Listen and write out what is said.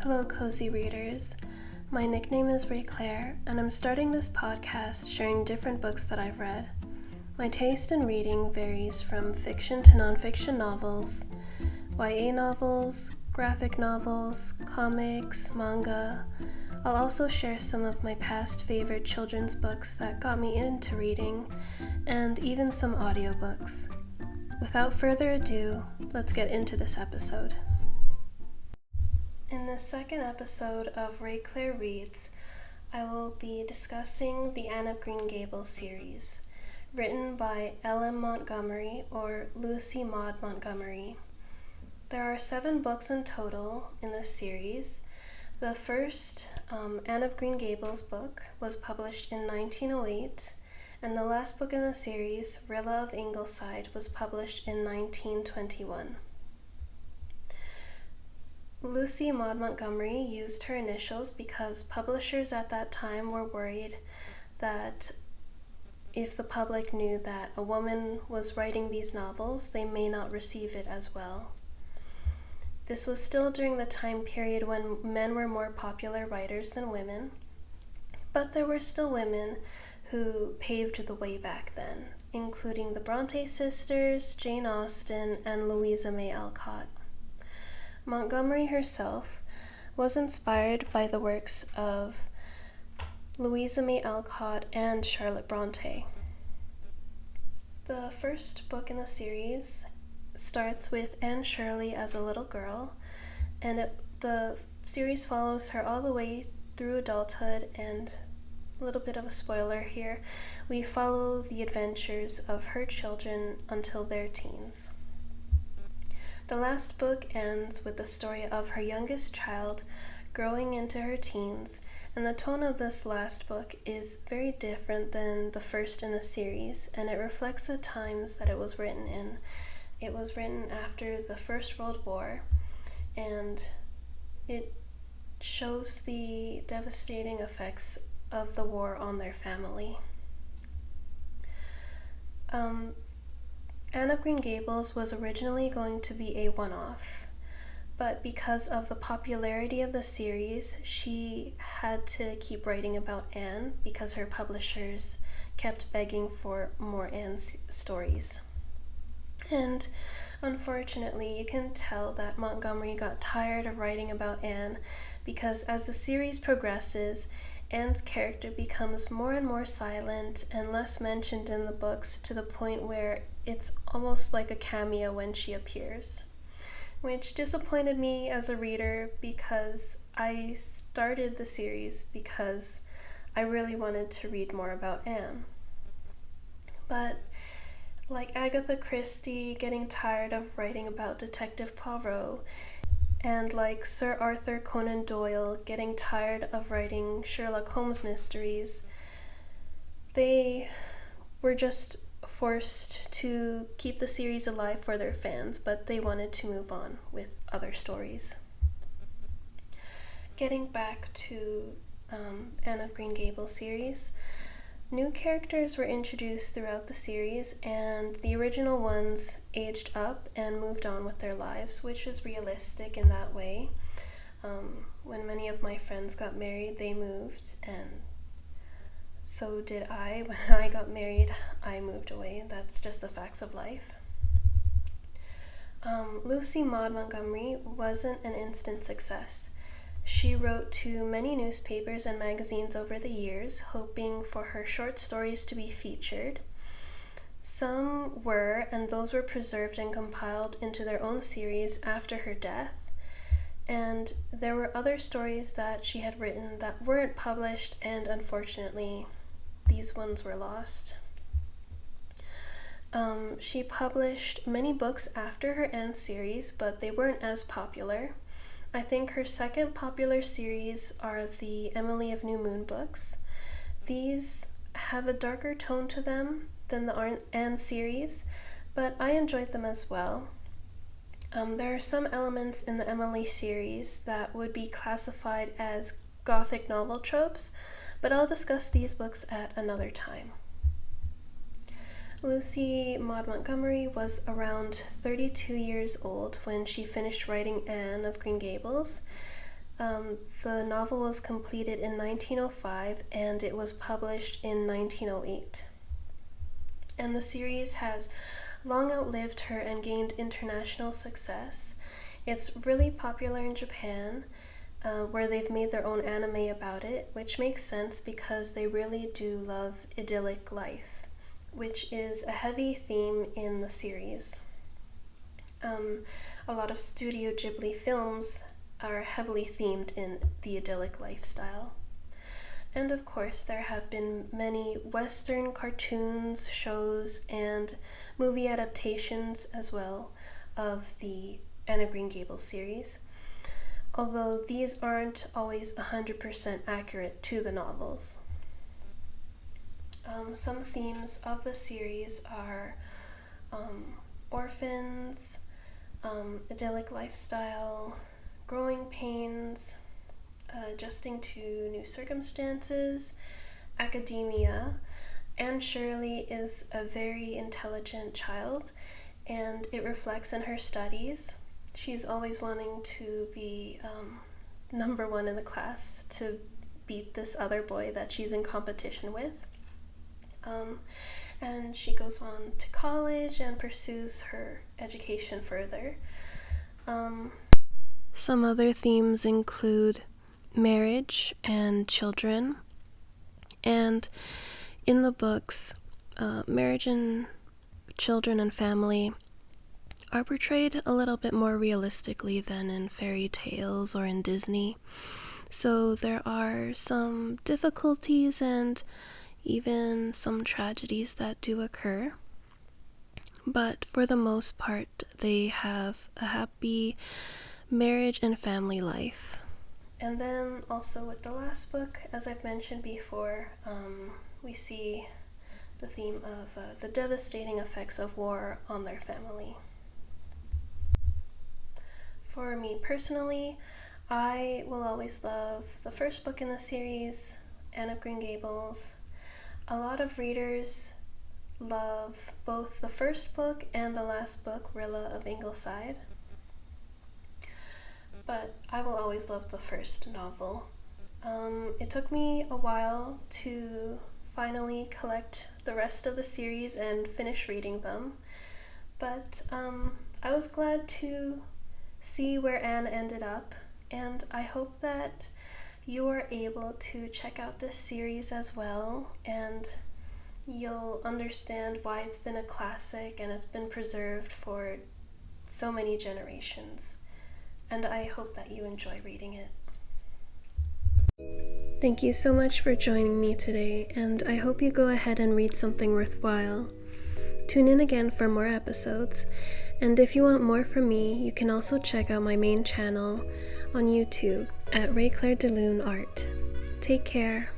Hello, cozy readers. My nickname is Ray Claire, and I'm starting this podcast sharing different books that I've read. My taste in reading varies from fiction to nonfiction novels, YA novels, graphic novels, comics, manga. I'll also share some of my past favorite children's books that got me into reading, and even some audiobooks. Without further ado, let's get into this episode. In the second episode of Ray Claire Reads, I will be discussing the Anne of Green Gables series, written by L.M. Montgomery or Lucy Maud Montgomery. There are 7 books in total in this series. The first Anne of Green Gables book was published in 1908, and the last book in the series, Rilla of Ingleside, was published in 1921. Lucy Maud Montgomery used her initials because publishers at that time were worried that if the public knew that a woman was writing these novels, they may not receive it as well. This was still during the time period when men were more popular writers than women, but there were still women who paved the way back then, including the Bronte sisters, Jane Austen, and Louisa May Alcott. Montgomery herself was inspired by the works of Louisa May Alcott and Charlotte Bronte. The first book in the series starts with Anne Shirley as a little girl, and the series follows her all the way through adulthood, and a little bit of a spoiler here, we follow the adventures of her children until their teens. The last book ends with the story of her youngest child growing into her teens, and the tone of this last book is very different than the first in the series, and it reflects the times that it was written in. It was written after the First World War, and it shows the devastating effects of the war on their family. Anne of Green Gables was originally going to be a one-off, but because of the popularity of the series, she had to keep writing about Anne because her publishers kept begging for more Anne stories. And unfortunately, you can tell that Montgomery got tired of writing about Anne because as the series progresses, Anne's character becomes more and more silent and less mentioned in the books to the point where it's almost like a cameo when she appears, which disappointed me as a reader because I started the series because I really wanted to read more about Anne. But like Agatha Christie getting tired of writing about Detective Poirot, and like Sir Arthur Conan Doyle getting tired of writing Sherlock Holmes mysteries, they were just forced to keep the series alive for their fans, but they wanted to move on with other stories. Getting back to Anne of Green Gables series, new characters were introduced throughout the series, and the original ones aged up and moved on with their lives, which is realistic in that way. When many of my friends got married, they moved, and so did I. When I got married, I moved away. That's just the facts of life. Lucy Maud Montgomery wasn't an instant success. She wrote to many newspapers and magazines over the years, hoping for her short stories to be featured. Some were, and those were preserved and compiled into their own series after her death. And there were other stories that she had written that weren't published, and unfortunately, these ones were lost. She published many books after her Anne series, but they weren't as popular. I think her second popular series are the Emily of New Moon books. These have a darker tone to them than the Anne series, but I enjoyed them as well. There are some elements in the Emily series that would be classified as Gothic novel tropes, but I'll discuss these books at another time. Lucy Maud Montgomery was around 32 years old when she finished writing Anne of Green Gables. The novel was completed in 1905 and it was published in 1908. And the series has long outlived her and gained international success. It's really popular in Japan, where they've made their own anime about it, which makes sense because they really do love idyllic life, which is a heavy theme in the series. A lot of Studio Ghibli films are heavily themed in the idyllic lifestyle. And of course, there have been many Western cartoons, shows, and movie adaptations as well of the Anne of Green Gables series, although these aren't always 100% accurate to the novels. Some themes of the series are orphans, idyllic lifestyle, growing pains, adjusting to new circumstances, academia. Anne Shirley is a very intelligent child, and it reflects in her studies. She's always wanting to be number one in the class, to beat this other boy that she's in competition with. And she goes on to college and pursues her education further. Some other themes include marriage and children, and in the books, marriage and children and family are portrayed a little bit more realistically than in fairy tales or in Disney, so there are some difficulties and even some tragedies that do occur, but for the most part they have a happy marriage and family life. And then also with the last book, as I've mentioned before, we see the theme of the devastating effects of war on their family. For me personally, I will always love the first book in the series, Anne of Green Gables. A lot of readers love both the first book and the last book, Rilla of Ingleside. But I will always love the first novel. It took me a while to finally collect the rest of the series and finish reading them, but I was glad to see where Anne ended up, and I hope that you are able to check out this series as well, and you'll understand why it's been a classic and it's been preserved for so many generations. And I hope that you enjoy reading it. Thank you so much for joining me today, and I hope you go ahead and read something worthwhile. Tune in again for more episodes, and if you want more from me, you can also check out my main channel on YouTube at Ray Claire DeLune Art. Take care.